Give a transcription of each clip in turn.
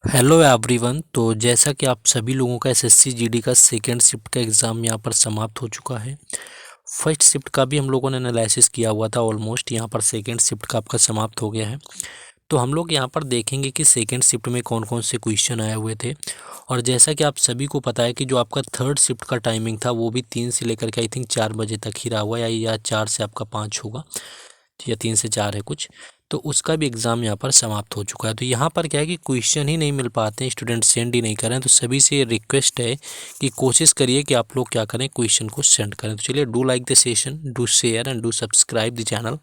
Hello everyone. तो जैसा कि आप सभी लोगों का एसएससी जीडी का सेकेंड शिफ्ट का एग्ज़ाम यहाँ पर समाप्त हो चुका है। फर्स्ट शिफ्ट का भी हम लोगों ने एनालिसिस किया हुआ था, ऑलमोस्ट यहाँ पर सेकेंड शिफ्ट का आपका समाप्त हो गया है। तो हम लोग यहाँ पर देखेंगे कि सेकेंड शिफ्ट में कौन कौन से क्वेश्चन आए हुए थे। और जैसा कि आप सभी को पता है कि जो आपका थर्ड शिफ्ट का टाइमिंग था वो भी 3 से लेकर के आई थिंक 4 बजे तक ही रहा हुआ, या 4 से आपका 5 होगा, या 3 से 4 है कुछ। तो उसका भी एग्ज़ाम यहाँ पर समाप्त हो चुका है। तो यहाँ पर क्या है कि क्वेश्चन ही नहीं मिल पाते हैं, स्टूडेंट सेंड ही नहीं कर रहे हैं। तो सभी से रिक्वेस्ट है कि कोशिश करिए कि आप लोग क्या करें, क्वेश्चन को सेंड करें। तो चलिए, do like the session, do share and do subscribe the channel.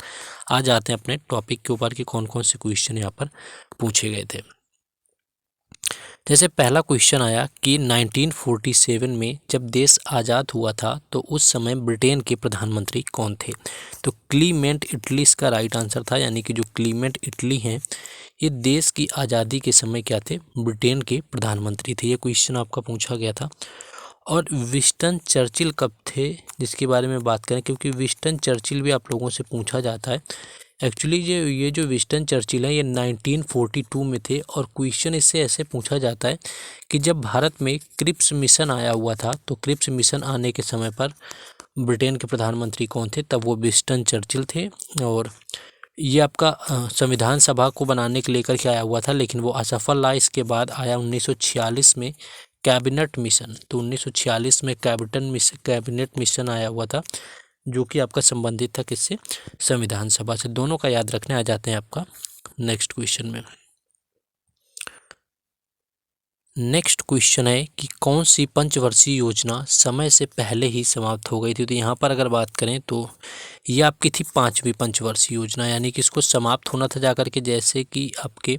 आ जाते हैं अपने टॉपिक के ऊपर कि कौन कौन से क्वेश्चन यहाँ पर पूछे गए थे। जैसे पहला क्वेश्चन आया कि 1947 में जब देश आज़ाद हुआ था तो उस समय ब्रिटेन के प्रधानमंत्री कौन थे। तो क्लीमेंट इटली इसका राइट आंसर था, यानी कि जो क्लीमेंट इटली हैं ये देश की आज़ादी के समय क्या थे, ब्रिटेन के प्रधानमंत्री थे। ये क्वेश्चन आपका पूछा गया था। और विंस्टन चर्चिल कब थे, जिसके बारे में बात करें, क्योंकि विंस्टन चर्चिल भी आप लोगों से पूछा जाता है। एक्चुअली ये जो विंस्टन चर्चिल है ये 1942 में थे। और क्वेश्चन इससे ऐसे पूछा जाता है कि जब भारत में क्रिप्स मिशन आया हुआ था तो क्रिप्स मिशन आने के समय पर ब्रिटेन के प्रधानमंत्री कौन थे, तब वो विंस्टन चर्चिल थे। और ये आपका संविधान सभा को बनाने के लेकर के आया हुआ था, लेकिन वो असफल रहा। इसके बाद आया 1946 में कैबिनेट मिशन। तो 1946 में कैबिनेट मिशन आया हुआ था, जो कि आपका संबंधित था किससे, संविधान सभा से। दोनों का याद रखने। आ जाते हैं आपका नेक्स्ट क्वेश्चन में। नेक्स्ट क्वेश्चन है कि कौन सी पंचवर्षीय योजना समय से पहले ही समाप्त हो गई थी। तो यहाँ पर अगर बात करें तो ये आपकी थी 5वीं पंचवर्षीय योजना, यानी कि इसको समाप्त होना था जाकर के, जैसे कि आपके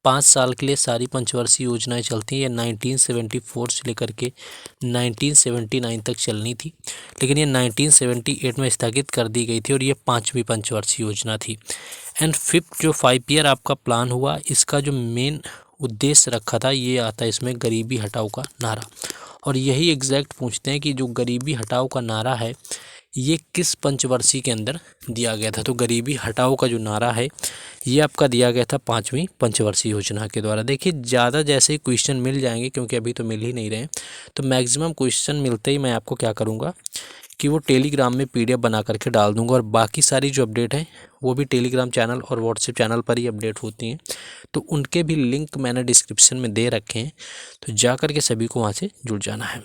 5 साल के लिए सारी पंचवर्षीय योजनाएं चलती हैं। ये 1974 से लेकर के 1979 तक चलनी थी, लेकिन ये 1978 में स्थगित कर दी गई थी और ये 5वीं पंचवर्षीय योजना थी। एंड फिफ्थ जो 5 ईयर आपका प्लान हुआ, इसका जो मेन उद्देश्य रखा था ये आता है इसमें गरीबी हटाओ का नारा। और यही एग्जैक्ट पूछते हैं कि जो गरीबी हटाओ का नारा है ये किस पंचवर्षीय के अंदर दिया गया था। तो गरीबी हटाओ का जो नारा है ये आपका दिया गया था 5वीं पंचवर्षीय योजना के द्वारा। देखिए, ज़्यादा जैसे ही क्वेश्चन मिल जाएंगे, क्योंकि अभी तो मिल ही नहीं रहे, तो मैक्सिमम क्वेश्चन मिलते ही मैं आपको क्या करूँगा कि वो टेलीग्राम में पीडीएफ बना करके डाल दूंगा। और बाकी सारी जो अपडेट है वो भी टेलीग्राम चैनल और व्हाट्सएप चैनल पर ही अपडेट होती हैं। तो उनके भी लिंक मैंने डिस्क्रिप्शन में दे रखे हैं, तो जा कर के सभी को वहाँ से जुड़ जाना है।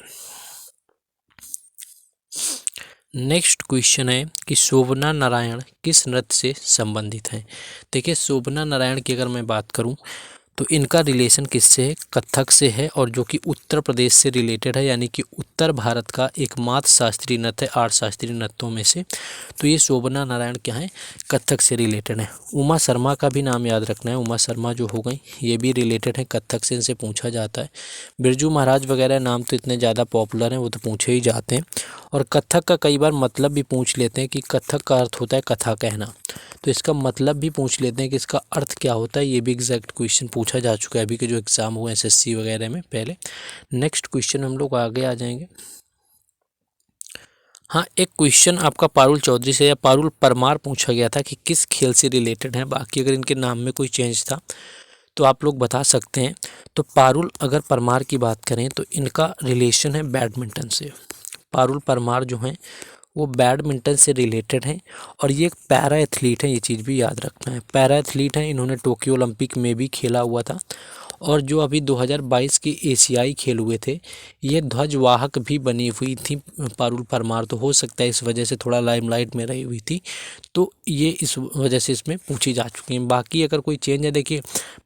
नेक्स्ट क्वेश्चन है कि शोभना नारायण किस नृत्य से संबंधित हैं। देखिए, शोभना नारायण की अगर मैं बात करूं तो इनका रिलेशन किससे है, कथक से है, और जो कि उत्तर प्रदेश से रिलेटेड है, यानी कि उत्तर भारत का एकमात्र शास्त्रीय नृत्य है 8 शास्त्रीय नृत्यों में से। तो ये शोभना नारायण क्या है, कथक से रिलेटेड है। उमा शर्मा का भी नाम याद रखना है, उमा शर्मा जो हो गई ये भी रिलेटेड है कथक से, इनसे पूछा जाता है। बिरजू महाराज वगैरह नाम तो इतने ज़्यादा पॉपुलर हैं, वो तो पूछे ही जाते हैं। और कथक का कई बार मतलब भी पूछ लेते हैं कि कथक का अर्थ होता है कथा कहना, तो इसका मतलब भी पूछ लेते हैं कि इसका अर्थ क्या होता है। ये भी एग्जैक्ट क्वेश्चन पूछा जा चुका है अभी के जो एग्ज़ाम हुए एसएससी वगैरह में पहले। नेक्स्ट क्वेश्चन हम लोग आगे आ जाएंगे। हाँ, एक क्वेश्चन आपका पारुल चौधरी से या पारुल परमार पूछा गया था कि किस खेल से रिलेटेड है। बाकी अगर इनके नाम में कोई चेंज था तो आप लोग बता सकते हैं। तो पारुल अगर परमार की बात करें तो इनका रिलेशन है बैडमिंटन से। पारुल परमार जो हैं वो बैडमिंटन से रिलेटेड हैं। और ये एक पैरा एथलीट हैं, ये चीज़ भी याद रखना है। पैरा एथलीट हैं, इन्होंने टोक्यो ओलंपिक में भी खेला हुआ था। और जो अभी 2022 के एशियाई खेल हुए थे ये ध्वजवाहक भी बनी हुई थी पारुल परमार। तो हो सकता है इस वजह से थोड़ा लाइमलाइट में रही हुई थी, तो ये इस वजह से इसमें पूछी जा चुकी हैं। बाकी अगर कोई चेंज है, देखिए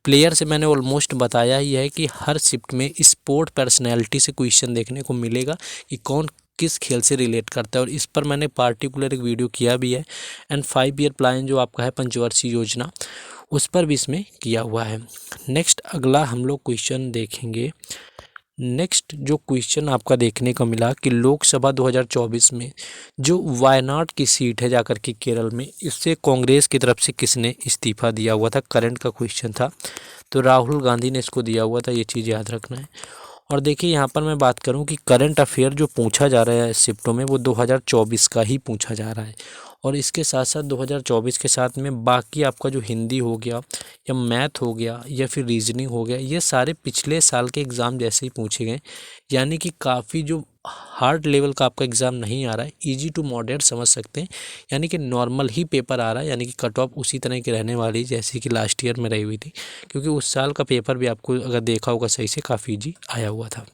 प्लेयर से मैंने ऑलमोस्ट बताया ही है कि हर शिफ्ट में स्पोर्ट पर्सनैलिटी से क्वेश्चन देखने को मिलेगा कि कौन किस खेल से रिलेट करता है। और इस पर मैंने पार्टिकुलर एक वीडियो किया भी है। एंड 5 ईयर प्लान जो आपका है पंचवर्षीय योजना, उस पर भी इसमें किया हुआ है। नेक्स्ट अगला हम लोग क्वेश्चन देखेंगे। नेक्स्ट जो क्वेश्चन आपका देखने को मिला कि लोकसभा 2024 में जो वायनाड की सीट है जाकर के केरल में, इससे कांग्रेस की तरफ से किसने इस्तीफा दिया हुआ था। करंट का क्वेश्चन था, तो राहुल गांधी ने इसको दिया हुआ था, ये चीज़ याद रखना है। और देखिए यहाँ पर मैं बात करूँ कि करंट अफेयर जो पूछा जा रहा है शिफ्टों में वो 2024 का ही पूछा जा रहा है। और इसके साथ साथ 2024 के साथ में बाकी आपका जो हिंदी हो गया या मैथ हो गया या फिर रीजनिंग हो गया, ये सारे पिछले साल के एग्ज़ाम जैसे ही पूछे गए। यानी कि काफ़ी जो हार्ड लेवल का आपका एग्ज़ाम नहीं आ रहा है, इजी टू मॉडरेट समझ सकते हैं। यानी कि नॉर्मल ही पेपर आ रहा है, यानी कि कट ऑफ उसी तरह की रहने वाली जैसे कि लास्ट ईयर में रही हुई थी, क्योंकि उस साल का पेपर भी आपको अगर देखा होगा सही से काफ़ी इजी आया हुआ था।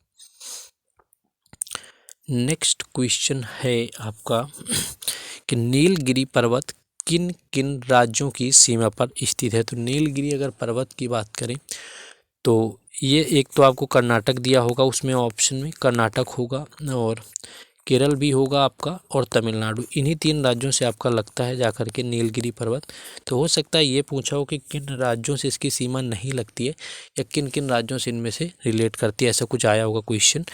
नेक्स्ट क्वेश्चन है आपका कि नीलगिरी पर्वत किन किन राज्यों की सीमा पर स्थित है। तो नीलगिरी अगर पर्वत की बात करें तो ये एक तो आपको कर्नाटक दिया होगा, उसमें ऑप्शन में कर्नाटक होगा और केरल भी होगा आपका और तमिलनाडु। इन्हीं 3 राज्यों से आपका लगता है जाकर के नीलगिरी पर्वत। तो हो सकता है ये पूछा हो कि किन राज्यों से इसकी सीमा नहीं लगती है या किन किन राज्यों से इनमें से रिलेट करती है, ऐसा कुछ आया होगा क्वेश्चन।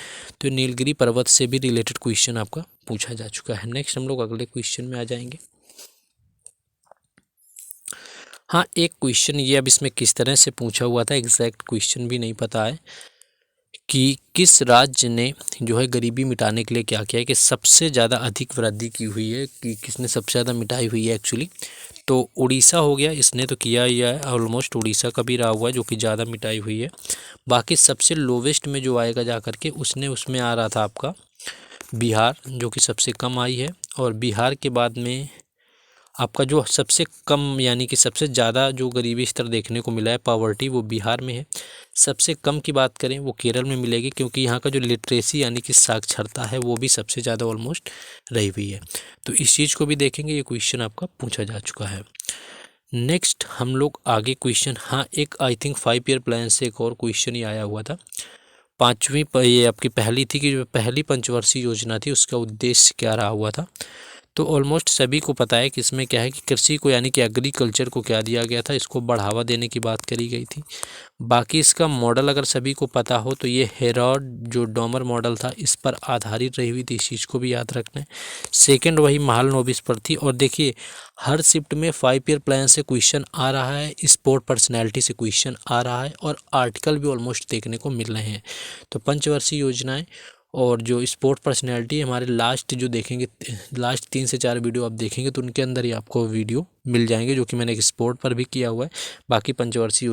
तो नीलगिरी पर्वत से भी रिलेटेड क्वेश्चन आपका पूछा जा चुका है। नेक्स्ट हम लोग अगले क्वेश्चन में आ जाएंगे। हाँ, एक क्वेश्चन ये अब इसमें किस तरह से पूछा हुआ था एग्जैक्ट क्वेश्चन भी नहीं पता है कि किस राज्य ने जो है गरीबी मिटाने के लिए क्या किया है, कि सबसे ज़्यादा अधिक वृद्धि की हुई है, कि किसने सबसे ज़्यादा मिटाई हुई है एक्चुअली। तो उड़ीसा हो गया, इसने तो किया ही है ऑलमोस्ट, उड़ीसा का भी रहा हुआ है जो कि ज़्यादा मिटाई हुई है। बाकी सबसे लोवेस्ट में जो आएगा जा कर के उसमें आ रहा था आपका बिहार, जो कि सबसे कम आई है। और बिहार के बाद में आपका जो सबसे कम यानी कि सबसे ज़्यादा जो गरीबी स्तर देखने को मिला है, पॉवर्टी, वो बिहार में है। सबसे कम की बात करें वो केरल में मिलेगी, क्योंकि यहाँ का जो लिटरेसी यानी कि साक्षरता है वो भी सबसे ज़्यादा ऑलमोस्ट रही हुई है। तो इस चीज़ को भी देखेंगे, ये क्वेश्चन आपका पूछा जा चुका है। नेक्स्ट हम लोग आगे क्वेश्चन, हाँ एक आई थिंक 5 ईयर प्लान से एक और क्वेश्चन ही आया हुआ था। 5वीं ये आपकी पहली थी कि जो पहली पंचवर्षीय योजना थी उसका उद्देश्य क्या रहा हुआ था। तो ऑलमोस्ट सभी को पता है कि इसमें क्या है कि कृषि को यानी कि एग्रीकल्चर को क्या दिया गया था, इसको बढ़ावा देने की बात करी गई थी। बाकी इसका मॉडल अगर सभी को पता हो तो ये हेरोड जो डोमर मॉडल था इस पर आधारित रही हुई थी, इस चीज़ को भी याद रखना है। सेकेंड वही महालनोबिस पर थी। और देखिए हर शिफ्ट में 5 ईयर प्लान से क्वेश्चन आ रहा है, स्पोर्ट पर्सनैलिटी से क्वेश्चन आ रहा है और आर्टिकल भी ऑलमोस्ट देखने को मिल रहे हैं। तो पंचवर्षीय योजनाएँ और जो स्पोर्ट पर्सनैलिटी हमारे लास्ट जो देखेंगे, लास्ट 3 से 4 वीडियो आप देखेंगे तो उनके अंदर ही आपको वीडियो मिल जाएंगे, जो कि मैंने एक स्पोर्ट पर भी किया हुआ है। बाकी पंचवर्षीय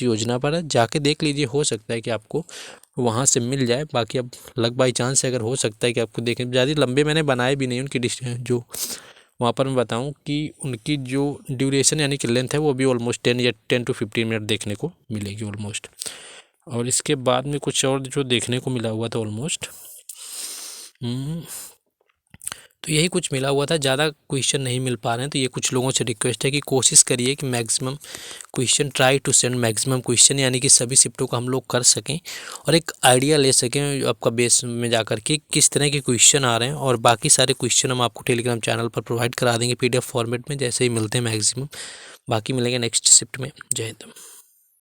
योजना पर है, जाके देख लीजिए, हो सकता है कि आपको वहाँ से मिल जाए। बाकी अब लक बाई चांस है, अगर हो सकता है कि आपको देखें, ज़्यादा लंबे मैंने बनाए भी नहीं उनकी जो वहाँ पर मैं बताऊँ कि उनकी जो ड्यूरेशन यानी कि लेंथ है वो भी ऑलमोस्ट 10 to 15 मिनट देखने को मिलेगी ऑलमोस्ट। और इसके बाद में कुछ और जो देखने को मिला हुआ था ऑलमोस्ट, तो यही कुछ मिला हुआ था, ज़्यादा क्वेश्चन नहीं मिल पा रहे हैं। तो ये कुछ लोगों से रिक्वेस्ट है कि कोशिश करिए कि maximum question, try to send maximum question, यानी कि सभी शिफ्टों को हम लोग कर सकें और एक आइडिया ले सकें आपका बेस में जाकर के किस तरह के क्वेश्चन आ रहे हैं। और बाकी सारे क्वेश्चन हम आपको टेलीग्राम चैनल पर प्रोवाइड करा देंगे PDF फॉर्मेट में, जैसे ही मिलते हैं मैक्सिमम। बाकी मिलेंगे नेक्स्ट शिफ्ट में। जय हिंद।